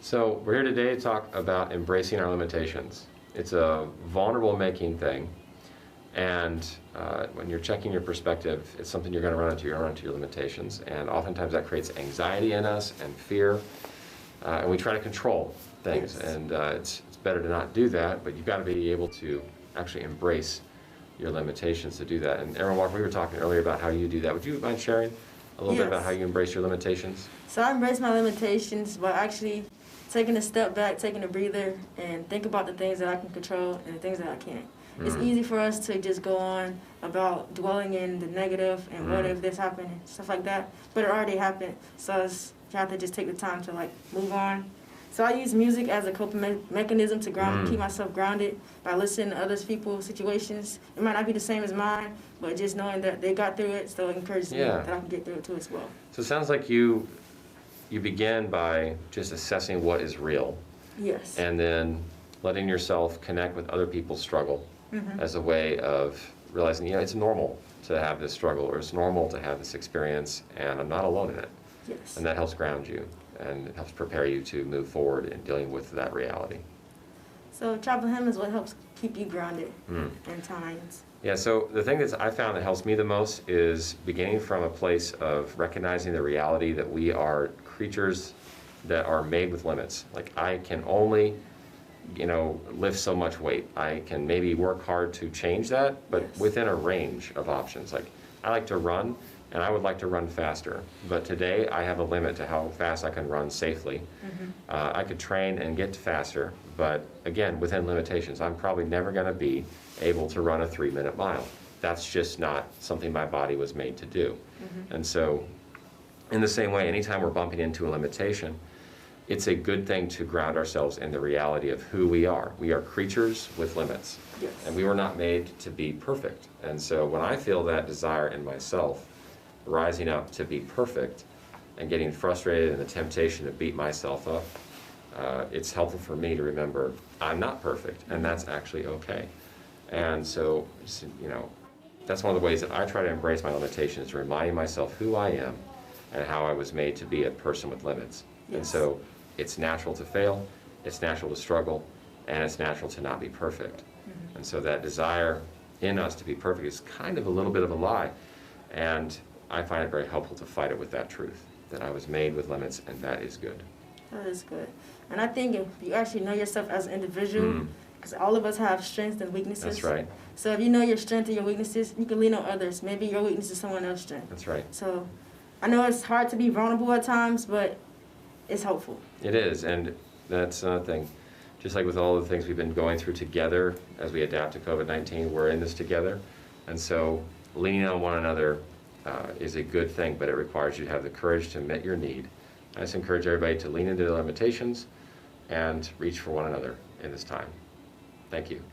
So we're here today to talk about embracing our limitations. It's a vulnerable making thing, and when you're checking your perspective, it's something you're going to run into. You're going to run into your limitations, and oftentimes that creates anxiety in us and fear, and we try to control things. Yes. And it's better to not do that, but you've got to be able to actually embrace your limitations to do that. And Aaron Walker, we were talking earlier about how you do that. Would you mind sharing a little bit about Yes. how you embrace your limitations? So I embrace my limitations by actually taking a step back, taking a breather, and think about the things that I can control and the things that I can't. It's easy for us to just go on about dwelling in the negative and what if this happened and stuff like that, but it already happened. So you have to just take the time to move on. So I use music as a coping mechanism to keep myself grounded by listening to other people's situations. It might not be the same as mine, but just knowing that they got through it, so it encourages me that I can get through it too as well. So it sounds like you begin by just assessing what is real. Yes. And then letting yourself connect with other people's struggle as a way of realizing, it's normal to have this struggle, or it's normal to have this experience, and I'm not alone in it. Yes. And that helps ground you, and it helps prepare you to move forward in dealing with that reality. So Chaplain Hammons, what helps keep you grounded in times? Yeah, so the thing that I found that helps me the most is beginning from a place of recognizing the reality that we are creatures that are made with limits. Like, I can only, lift so much weight. I can maybe work hard to change that, but within a range of options. Like, I like to run, and I would like to run faster, but today I have a limit to how fast I can run safely. I could train and get faster, but again, within limitations. I'm probably never going to be able to run a 3-minute mile. That's just not something my body was made to do. And so, in the same way, anytime we're bumping into a limitation, it's a good thing to ground ourselves in the reality of who we are. We are creatures with limits, and we were not made to be perfect. And so when I feel that desire in myself rising up to be perfect and getting frustrated and the temptation to beat myself up, it's helpful for me to remember I'm not perfect, and that's actually okay. And so, that's one of the ways that I try to embrace my limitations, reminding myself who I am and how I was made to be a person with limits. And so it's natural to fail, it's natural to struggle, and it's natural to not be perfect. And so that desire in us to be perfect is kind of a little bit of a lie. And I find it very helpful to fight it with that truth, that I was made with limits, and that is good. That is good. And I think if you actually know yourself as an individual, because all of us have strengths and weaknesses. That's right. So if you know your strengths and your weaknesses, you can lean on others. Maybe your weakness is someone else's strength. That's right. So I know it's hard to be vulnerable at times, but it's helpful. It is, and that's another thing. Just like with all the things we've been going through together as we adapt to COVID-19, we're in this together. And so leaning on one another is a good thing, but it requires you to have the courage to admit your need. I just encourage everybody to lean into their limitations and reach for one another in this time. Thank you.